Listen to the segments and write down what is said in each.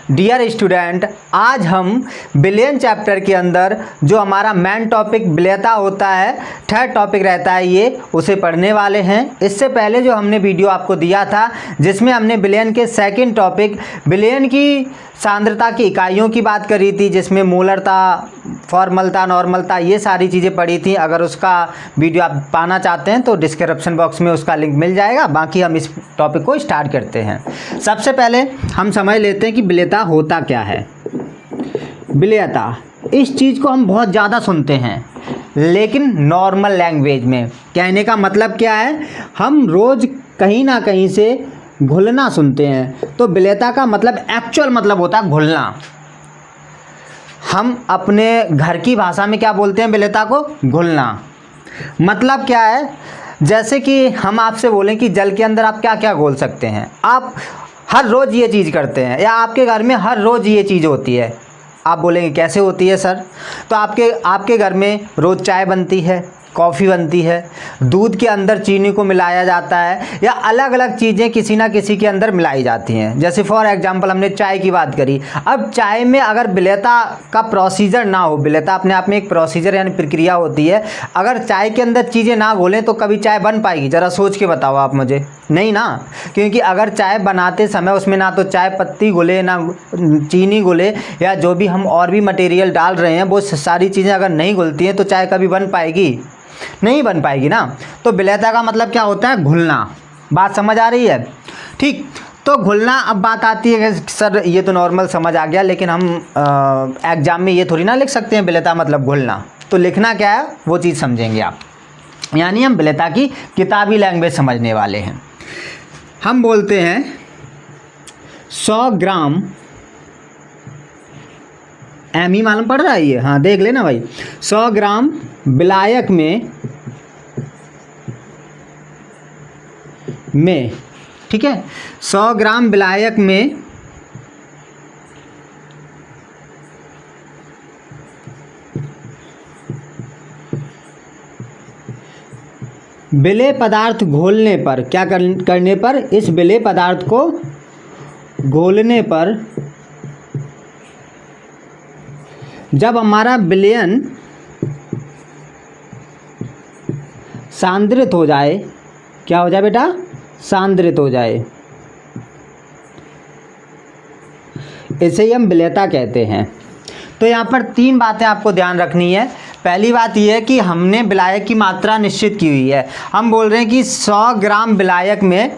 Dear student, आज हम विलयन चैप्टर के अंदर जो हमारा मेन टॉपिक विलयता होता है, थर्ड टॉपिक रहता है ये, उसे पढ़ने वाले हैं। इससे पहले जो हमने वीडियो आपको दिया था जिसमें हमने विलयन के सेकंड टॉपिक विलयन की सांद्रता की इकाइयों की बात करी थी, जिसमें मोलरता, फॉर्मलता, नॉर्मलता, ये सारी चीज़ें पढ़ी थी। अगर उसका वीडियो आप पाना चाहते हैं तो डिस्क्रिप्शन बॉक्स में उसका लिंक मिल जाएगा। बाकी हम इस टॉपिक को स्टार्ट करते हैं। सबसे पहले हम समझ लेते हैं कि विलयता होता क्या है। विलयता, इस चीज़ को हम बहुत ज़्यादा सुनते हैं, लेकिन नॉर्मल लैंग्वेज में कहने का मतलब क्या है, हम रोज़ कहीं ना कहीं से घुलना सुनते हैं। तो विलयता का मतलब एक्चुअल मतलब होता है घुलना। हम अपने घर की भाषा में क्या बोलते हैं विलयता को? घुलना। मतलब क्या है, जैसे कि हम आपसे बोलें कि जल के अंदर आप क्या क्या घोल सकते हैं। आप हर रोज़ ये चीज़ करते हैं या आपके घर में हर रोज़ ये चीज़ होती है। आप बोलेंगे कैसे होती है सर? तो आपके घर में रोज़ चाय बनती है, कॉफ़ी बनती है, दूध के अंदर चीनी को मिलाया जाता है, या अलग अलग चीज़ें किसी ना किसी के अंदर मिलाई जाती हैं। जैसे फॉर एग्जांपल हमने चाय की बात करी। अब चाय में अगर विलयता का प्रोसीजर ना हो, विलयता अपने आप में एक प्रोसीजर यानी प्रक्रिया होती है, अगर चाय के अंदर चीज़ें ना घोलें तो कभी चाय बन पाएगी? ज़रा सोच के बताओ आप मुझे। नहीं ना, क्योंकि अगर चाय बनाते समय उसमें ना तो चाय पत्ती घुले, ना चीनी घुले, या जो भी हम और भी मटेरियल डाल रहे हैं वो सारी चीज़ें अगर नहीं घुलती हैं तो चाय कभी बन पाएगी? नहीं बन पाएगी ना। तो विलयता का मतलब क्या होता है? घुलना। बात समझ आ रही है? ठीक। तो घुलना, अब बात आती है कि सर ये तो नॉर्मल समझ आ गया, लेकिन हम एग्जाम में ये थोड़ी ना लिख सकते हैं विलयता मतलब घुलना। तो लिखना क्या है वो चीज़ समझेंगे आप। यानी हम विलयता की किताबी लैंग्वेज समझने वाले हैं। हम बोलते हैं 100 ग्राम, एम ही मालूम पड़ रहा है ये, हाँ देख लेना भाई। 100 ग्राम विलायक में, ठीक है, 100 ग्राम विलायक में विलेय पदार्थ घोलने पर, क्या करने पर? इस विलेय पदार्थ को घोलने पर जब हमारा विलयन सांद्रित हो जाए, क्या हो जाए बेटा? सांद्रित हो जाए, इसे ही हम विलयता कहते हैं। तो यहाँ पर 3 बातें आपको ध्यान रखनी है। पहली बात यह है कि हमने विलायक की मात्रा निश्चित की हुई है। हम बोल रहे हैं कि 100 ग्राम विलायक में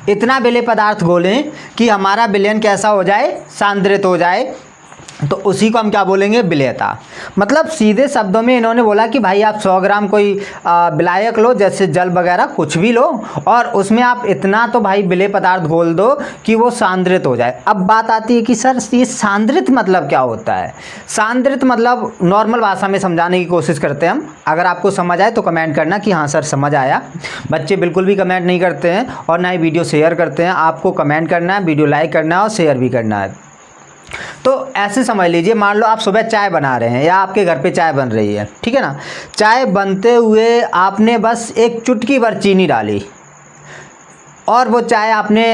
इतना विलेय पदार्थ घोलें कि हमारा विलयन कैसा हो जाए? सांद्रित हो जाए। तो उसी को हम क्या बोलेंगे? विलयता। मतलब सीधे शब्दों में इन्होंने बोला कि भाई आप 100 ग्राम कोई विलायक लो, जैसे जल वगैरह कुछ भी लो, और उसमें आप इतना तो भाई विलेय पदार्थ घोल दो कि वो सांद्रित हो जाए। अब बात आती है कि सर ये सांद्रित मतलब क्या होता है? सांद्रित मतलब नॉर्मल भाषा में समझाने की कोशिश करते हैं हम। अगर आपको समझ आए तो कमेंट करना कि हाँ सर समझ आया। बच्चे बिल्कुल भी कमेंट नहीं करते हैं और ना ही वीडियो शेयर करते हैं। आपको कमेंट करना है, वीडियो लाइक करना है और शेयर भी करना है। तो ऐसे समझ लीजिए, मान लो आप सुबह चाय बना रहे हैं या आपके घर पे चाय बन रही है, ठीक है ना। चाय बनते हुए आपने बस एक चुटकी भर चीनी डाली और वो चाय आपने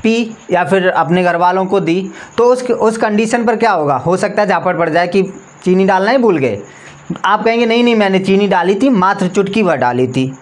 पी या फिर अपने घर वालों को दी, तो उस कंडीशन पर क्या होगा? हो सकता है झापड़ पड़ जाए कि चीनी डालना ही भूल गए। आप कहेंगे नहीं नहीं मैंने चीनी डाली थी, मात्र चुटकी भर डाली थी।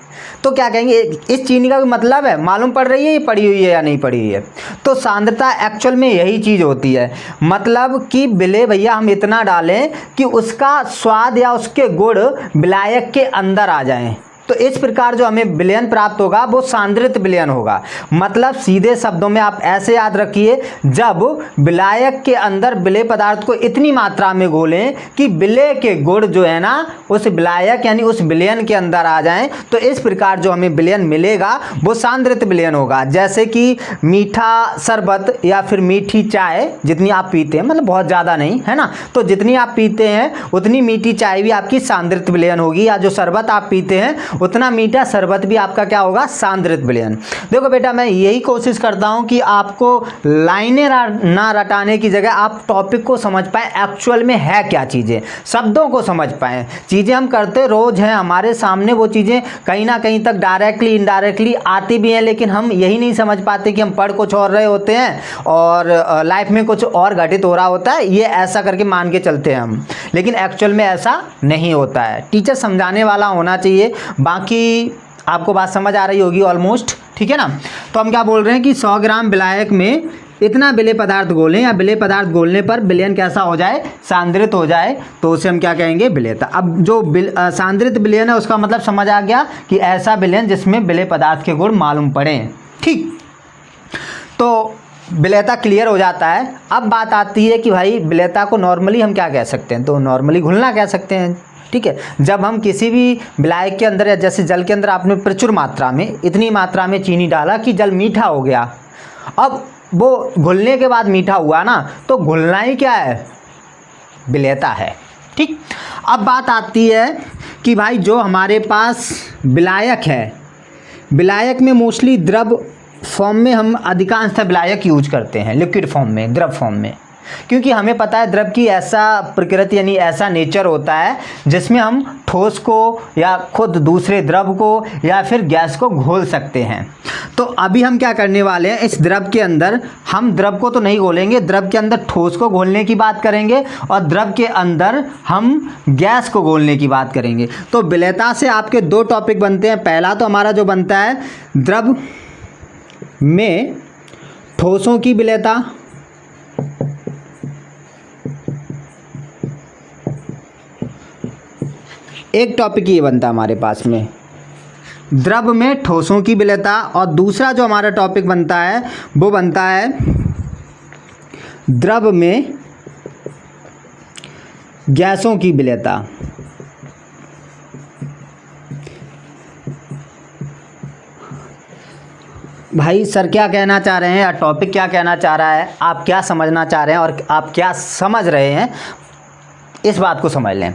तो क्या कहेंगे? इस चीनी का भी मतलब है, मालूम पड़ रही है ये पड़ी हुई है या नहीं पड़ी हुई है। तो सांद्रता एक्चुअल में यही चीज़ होती है। मतलब कि विलेय भैया हम इतना डालें कि उसका स्वाद या उसके गुण विलायक के अंदर आ जाएं। तो इस प्रकार जो हमें विलयन प्राप्त होगा वो सांद्रित विलयन होगा। मतलब सीधे शब्दों में आप ऐसे याद रखिए, जब विलायक के अंदर विलेय पदार्थ को इतनी मात्रा में घोलें कि विलेय के गुण जो है ना उस विलायक यानी उस विलयन के अंदर आ जाएं, तो इस प्रकार जो हमें विलयन मिलेगा वो सांद्रित विलयन होगा। जैसे कि मीठा शरबत या फिर मीठी चाय जितनी आप पीते हैं, मतलब बहुत ज़्यादा नहीं है ना, तो जितनी आप पीते हैं उतनी मीठी चाय भी आपकी सांद्रित विलयन होगी, या जो शरबत आप पीते हैं उतना मीठा शरबत भी आपका क्या होगा, सांद्रित विलयन। देखो बेटा, मैं यही कोशिश करता हूँ कि आपको लाइनें ना रटाने की जगह आप टॉपिक को समझ पाएँ, एक्चुअल में है क्या चीज़ें, शब्दों को समझ पाएँ। चीज़ें हम करते रोज़ हैं, हमारे सामने वो चीज़ें कहीं ना कहीं तक डायरेक्टली इनडायरेक्टली आती भी हैं, लेकिन हम यही नहीं समझ पाते कि हम पढ़ कुछ और रहे होते हैं और लाइफ में कुछ और घटित हो रहा होता है, ये ऐसा करके मान के चलते हैं हम, लेकिन एक्चुअल में ऐसा नहीं होता है। टीचर समझाने वाला होना चाहिए। बाकी आपको बात समझ आ रही होगी ऑलमोस्ट, ठीक है ना। तो हम क्या बोल रहे हैं कि 100 ग्राम विलायक में इतना विलेय पदार्थ घोलें या विलेय पदार्थ घोलने पर विलयन कैसा हो जाए, सांद्रित हो जाए, तो उसे हम क्या कहेंगे, विलेयता। अब जो सांद्रित विलयन है उसका मतलब समझ आ गया कि ऐसा विलयन जिसमें विलेय पदार्थ के गुण मालूम पड़े, ठीक। तो विलेयता क्लियर हो जाता है। अब बात आती है कि भाई विलेयता को नॉर्मली हम क्या कह सकते हैं, तो नॉर्मली घुलना कह सकते हैं, ठीक है। जब हम किसी भी विलायक के अंदर या जैसे जल के अंदर आपने प्रचुर मात्रा में, इतनी मात्रा में चीनी डाला कि जल मीठा हो गया, अब वो घुलने के बाद मीठा हुआ ना, तो घुलना ही क्या है, विलेयता है, ठीक। अब बात आती है कि भाई जो हमारे पास विलायक है, विलायक में मोस्टली द्रव फॉर्म में हम अधिकांशतः विलायक यूज करते हैं, लिक्विड फॉर्म में, द्रव फॉर्म में, क्योंकि हमें पता है द्रव की ऐसा प्रकृति यानी ऐसा नेचर होता है जिसमें हम ठोस को या खुद दूसरे द्रव को या फिर गैस को घोल सकते हैं। तो अभी हम क्या करने वाले हैं, इस द्रव के अंदर हम द्रव को तो नहीं घोलेंगे, द्रव के अंदर ठोस को घोलने की बात करेंगे और द्रव के अंदर हम गैस को घोलने की बात करेंगे। तो विलेयता से आपके दो टॉपिक बनते हैं। पहला तो हमारा जो बनता है द्रव में ठोसों की विलेयता, एक टॉपिक ये बनता है हमारे पास में द्रव में ठोसों की विलेयता, और दूसरा जो हमारा टॉपिक बनता है वो बनता है द्रव में गैसों की विलेयता। भाई सर क्या कहना चाह रहे हैं या टॉपिक क्या कहना चाह रहा है, आप क्या समझना चाह रहे हैं और आप क्या समझ रहे हैं, इस बात को समझ लें।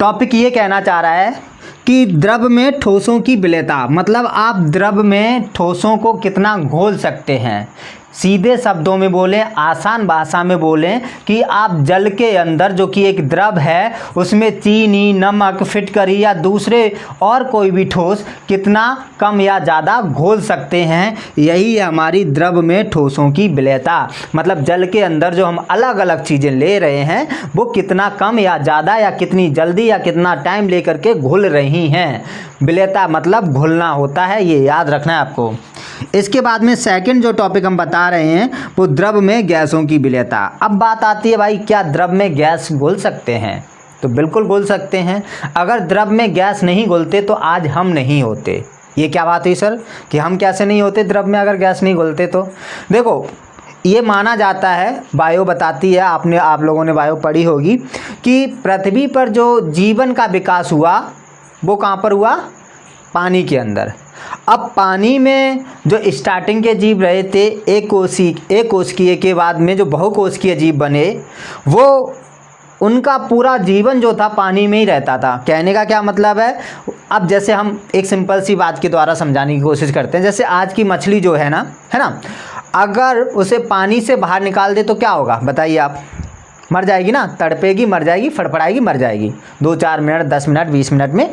टॉपिक ये कहना चाह रहा है कि द्रव में ठोसों की विलेयता, मतलब आप द्रव में ठोसों को कितना घोल सकते हैं। सीधे शब्दों में बोलें, आसान भाषा में बोलें कि आप जल के अंदर जो कि एक द्रव है उसमें चीनी, नमक, फिटकरी या दूसरे और कोई भी ठोस कितना कम या ज़्यादा घोल सकते हैं, यही है हमारी द्रव में ठोसों की विलेयता। मतलब जल के अंदर जो हम अलग अलग चीज़ें ले रहे हैं वो कितना कम या ज़्यादा या कितनी जल्दी या कितना टाइम ले करके घुल रही हैं। विलेयता मतलब घुलना होता है, ये याद रखना है आपको। इसके बाद में सेकंड जो टॉपिक हम बता रहे हैं वो द्रव में गैसों की विलेयता। अब बात आती है भाई क्या द्रव में गैस घुल सकते हैं, तो बिल्कुल घुल सकते हैं। अगर द्रव में गैस नहीं घुलते तो आज हम नहीं होते। ये क्या बात हुई सर कि हम कैसे नहीं होते द्रव में अगर गैस नहीं घुलते? तो देखो ये माना जाता है, बायो बताती है, आप लोगों ने बायो पढ़ी होगी कि पृथ्वी पर जो जीवन का विकास हुआ वो कहाँ पर हुआ, पानी के अंदर। अब पानी में जो स्टार्टिंग के जीव रहे थे एक कोशिकीय के बाद में जो बहुकोशिकीय जीव बने, वो उनका पूरा जीवन जो था पानी में ही रहता था। कहने का क्या मतलब है, अब जैसे हम एक सिंपल सी बात के द्वारा समझाने की कोशिश करते हैं। जैसे आज की मछली जो है ना, अगर उसे पानी से बाहर निकाल दे तो क्या होगा बताइए आप? मर जाएगी ना, तड़पेगी, मर जाएगी, फड़फड़ाएगी, मर जाएगी। 2-4 मिनट, 10 मिनट, 20 मिनट में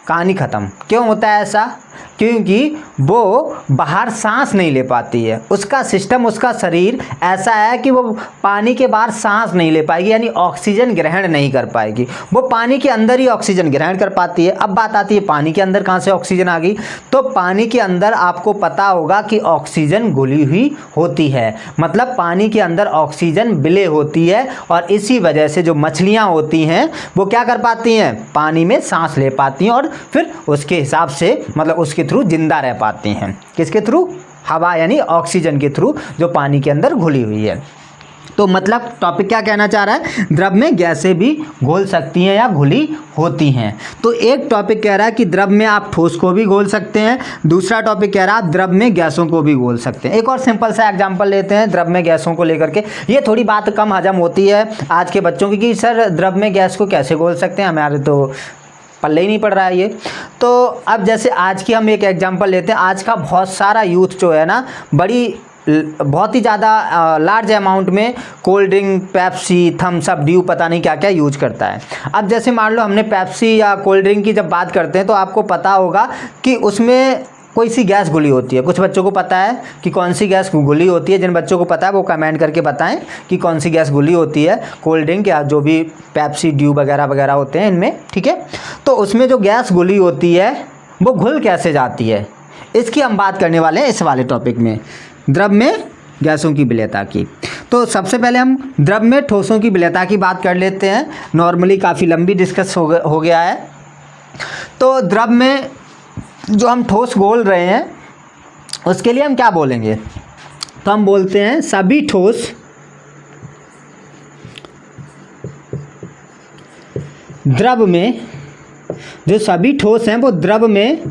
कहानी ख़त्म। क्यों होता है ऐसा? क्योंकि वो बाहर सांस नहीं ले पाती है। उसका सिस्टम, उसका शरीर ऐसा है कि वो पानी के बाहर सांस नहीं ले पाएगी, यानी ऑक्सीजन ग्रहण नहीं कर पाएगी। वो पानी के अंदर ही ऑक्सीजन ग्रहण कर पाती है। अब बात आती है पानी के अंदर कहाँ से ऑक्सीजन आ गई? तो पानी के अंदर आपको पता होगा कि ऑक्सीजन घुली हुई होती है, मतलब पानी के अंदर ऑक्सीजन विलय होती है, और इसी वजह से जो मछलियाँ होती हैं वो क्या कर पाती हैं, पानी में सांस ले पाती हैं, और फिर उसके हिसाब से मतलब उसके थ्रू जिंदा रह पाती हैं। किसके थ्रू? हवा यानी ऑक्सीजन के थ्रू जो पानी के अंदर घुली हुई है। तो मतलब टॉपिक क्या कहना चाह रहा है, द्रव में गैसें भी घोल सकती हैं या घुली होती हैं। तो एक टॉपिक कह रहा है कि द्रव में आप ठोस को भी घोल सकते हैं, दूसरा टॉपिक कह रहा है द्रव में गैसों को भी घोल सकते हैं। एक और सिंपल सा एग्जांपल लेते हैं द्रव में गैसों को लेकर के। ये थोड़ी बात कम हजम होती है आज के बच्चों की कि सर द्रव में गैस को कैसे घोल सकते हैं, हमारे तो पल्ले ही नहीं पड़ रहा है ये। तो अब जैसे आज की हम एक एग्जांपल लेते हैं। आज का बहुत सारा यूथ जो है ना, बहुत ही ज़्यादा लार्ज अमाउंट में cold drink, Pepsi, Thums Up, Dew, पता नहीं क्या क्या यूज करता है। अब जैसे मान लो हमने पेप्सी या कोल्ड ड्रिंक की जब बात करते हैं तो आपको पता होगा कि उसमें कोई सी गैस घुली होती है। कुछ बच्चों को पता है कि कौन सी गैस घुली होती है। जिन बच्चों को पता है वो कमेंट करके बताएं कि कौन सी गैस घुली होती है कोल्ड ड्रिंक या जो भी पेप्सी, ड्यू वगैरह वगैरह होते हैं इनमें, ठीक है। तो उसमें जो गैस घुली होती है वो घुल कैसे जाती है, इसकी हम बात करने वाले हैं इस वाले टॉपिक में, द्रव में गैसों की विलेयता की। तो सबसे पहले हम द्रव में ठोसों की विलेयता की बात कर लेते हैं। नॉर्मली काफ़ी लंबी डिस्कस हो गया है। तो द्रव में जो हम ठोस बोल रहे हैं उसके लिए हम क्या बोलेंगे, तो हम बोलते हैं सभी ठोस द्रव में, जो सभी ठोस हैं वो द्रव में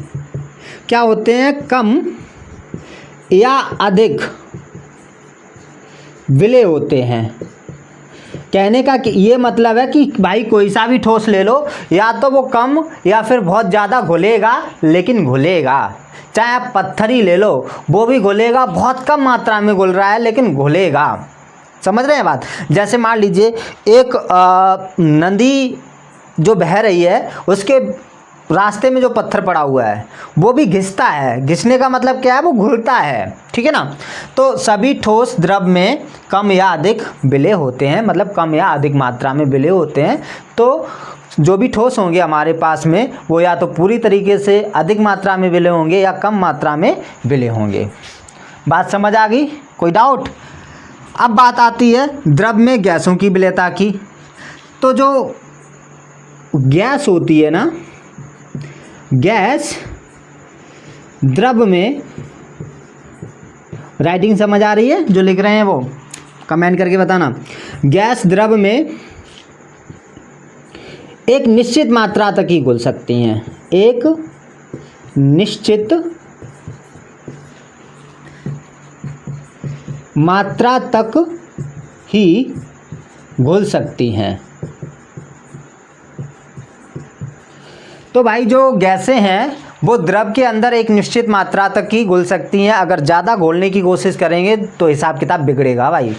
क्या होते हैं, कम या अधिक विलेय होते हैं। कहने का कि ये मतलब है कि भाई कोई सा भी ठोस ले लो, या तो वो कम या फिर बहुत ज़्यादा घुलेगा, लेकिन घुलेगा। चाहे आप पत्थर ही ले लो, वो भी घुलेगा, बहुत कम मात्रा में घुल रहा है लेकिन घुलेगा। समझ रहे हैं बात। जैसे मान लीजिए एक नदी जो बह रही है, उसके रास्ते में जो पत्थर पड़ा हुआ है वो भी घिसता है। घिसने का मतलब क्या है, वो घुलता है, ठीक है ना। तो सभी ठोस द्रव में कम या अधिक विलेय होते हैं, मतलब कम या अधिक मात्रा में विलेय होते हैं। तो जो भी ठोस होंगे हमारे पास में वो या तो पूरी तरीके से अधिक मात्रा में विलेय होंगे या कम मात्रा में विलेय होंगे। बात समझ आ गई, कोई डाउट। अब बात आती है द्रव में गैसों की विलेयता की। तो जो गैस होती है ना, गैस द्रव में, राइटिंग समझ आ रही है, जो लिख रहे हैं वो कमेंट करके बताना। गैस द्रव में एक निश्चित मात्रा तक ही घुल सकती हैं, एक निश्चित मात्रा तक ही घुल सकती हैं। तो भाई जो गैसें हैं वो द्रव के अंदर एक निश्चित मात्रा तक ही घुल सकती हैं। अगर ज़्यादा घोलने की कोशिश करेंगे तो हिसाब किताब बिगड़ेगा भाई।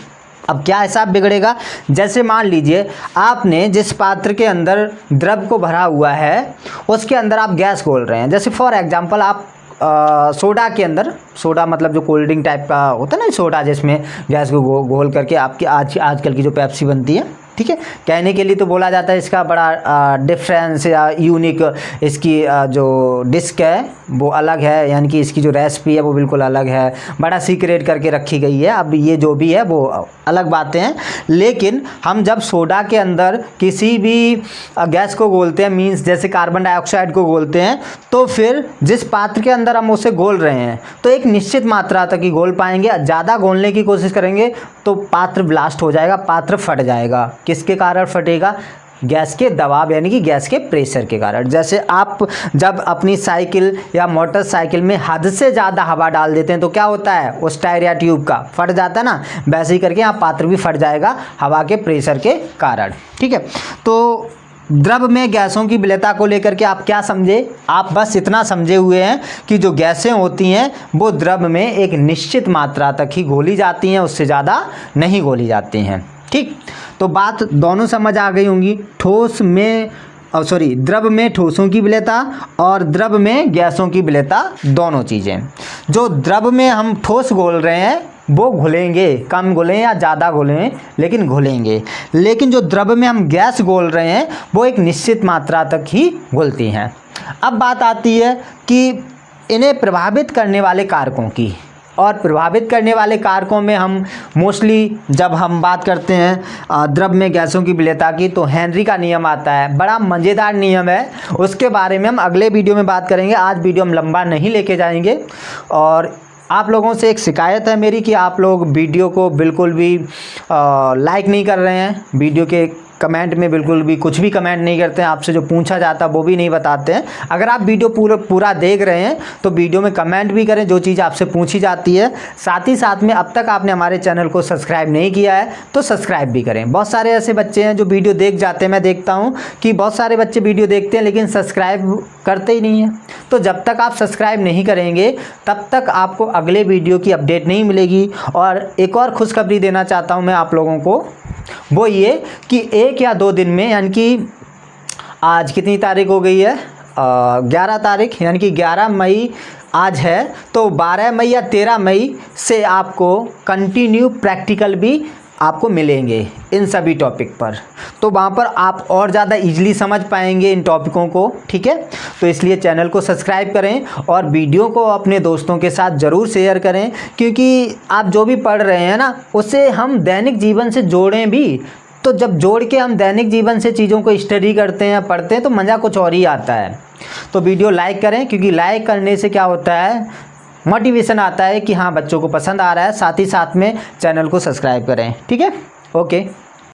अब क्या हिसाब बिगड़ेगा, जैसे मान लीजिए आपने जिस पात्र के अंदर द्रव को भरा हुआ है उसके अंदर आप गैस घोल रहे हैं। जैसे फॉर एग्जांपल आप सोडा के अंदर, सोडा मतलब जो कोल्ड ड्रिंक टाइप का होता है ना सोडा, जिसमें गैस को घोल करके आपकी आजकल की जो पेप्सी बनती है, ठीक है। कहने के लिए तो बोला जाता है इसका बड़ा डिफरेंस या यूनिक, इसकी जो डिस्क है वो अलग है, यानी कि इसकी जो रेसिपी है वो बिल्कुल अलग है, बड़ा सीक्रेट करके रखी गई है। अब ये जो भी है वो अलग बातें हैं। लेकिन हम जब सोडा के अंदर किसी भी गैस को घोलते हैं, मीन्स जैसे कार्बन डाइऑक्साइड को घोलते हैं, तो फिर जिस पात्र के अंदर हम उसे घोल रहे हैं तो एक निश्चित मात्रा तक ही घोल पाएंगे। ज़्यादा घोलने की कोशिश करेंगे तो पात्र ब्लास्ट हो जाएगा, पात्र फट जाएगा। किसके कारण फटेगा, गैस के दबाव यानी कि गैस के प्रेशर के कारण। जैसे आप जब अपनी साइकिल या मोटरसाइकिल में हद से ज़्यादा हवा डाल देते हैं तो क्या होता है, उस टायर या ट्यूब का फट जाता है ना, वैसे ही करके यहाँ पात्र भी फट जाएगा हवा के प्रेशर के कारण, ठीक है। तो द्रव में गैसों की विलेयता को लेकर के आप क्या समझे, आप बस इतना समझे हुए हैं कि जो गैसें होती हैं वो द्रव में एक निश्चित मात्रा तक ही घोली जाती हैं, उससे ज़्यादा नहीं घोली जाती हैं, ठीक। तो बात दोनों समझ आ गई होंगी, ठोस में द्रव में ठोसों की विलेयता और द्रव में गैसों की विलेयता, दोनों चीज़ें। जो द्रव में हम ठोस घोल रहे हैं वो घुलेंगे, कम घुलें या ज़्यादा घुलें लेकिन घुलेंगे। लेकिन जो द्रव में हम गैस घोल रहे हैं वो एक निश्चित मात्रा तक ही घुलती हैं। अब बात आती है कि इन्हें प्रभावित करने वाले कारकों की, और प्रभावित करने वाले कारकों में हम मोस्टली जब हम बात करते हैं द्रव में गैसों की विलेयता की तो हेनरी का नियम आता है। बड़ा मज़ेदार नियम है, उसके बारे में हम अगले वीडियो में बात करेंगे। आज वीडियो हम लंबा नहीं लेके जाएंगे। और आप लोगों से एक शिकायत है मेरी कि आप लोग वीडियो को बिल्कुल भी लाइक नहीं कर रहे हैं, वीडियो के कमेंट में बिल्कुल भी कुछ भी कमेंट नहीं करते हैं, आपसे जो पूछा जाता है वो भी नहीं बताते हैं। अगर आप वीडियो पूरा देख रहे हैं तो वीडियो में कमेंट भी करें जो चीज़ आपसे पूछी जाती है। साथ ही साथ में अब तक आपने हमारे चैनल को सब्सक्राइब नहीं किया है तो सब्सक्राइब भी करें। बहुत सारे ऐसे बच्चे हैं जो वीडियो देख जाते हैं, मैं देखता हूँ कि बहुत सारे बच्चे वीडियो देखते हैं लेकिन सब्सक्राइब करते ही नहीं हैं। तो जब तक आप सब्सक्राइब नहीं करेंगे तब तक आपको अगले वीडियो की अपडेट नहीं मिलेगी। और एक और खुशखबरी देना चाहता हूँ मैं आप लोगों को, वो ये कि 1 या 2 दिन में, यानी कि आज कितनी तारीख हो गई है, 11 तारीख, यानी कि 11 मई आज है, तो 12 मई या 13 मई से आपको कंटिन्यू प्रैक्टिकल भी आपको मिलेंगे इन सभी टॉपिक पर। तो वहाँ पर आप और ज़्यादा इजीली समझ पाएंगे इन टॉपिकों को, ठीक है। तो इसलिए चैनल को सब्सक्राइब करें और वीडियो को अपने दोस्तों के साथ ज़रूर शेयर करें, क्योंकि आप जो भी पढ़ रहे हैं ना उसे हम दैनिक जीवन से जोड़ें भी। तो जब जोड़ के हम दैनिक जीवन से चीज़ों को स्टडी करते हैं, पढ़ते हैं, तो मज़ा कुछ और ही आता है। तो वीडियो लाइक करें, क्योंकि लाइक करने से क्या होता है, मोटिवेशन आता है कि हाँ बच्चों को पसंद आ रहा है। साथ ही साथ में चैनल को सब्सक्राइब करें, ठीक है। ओके।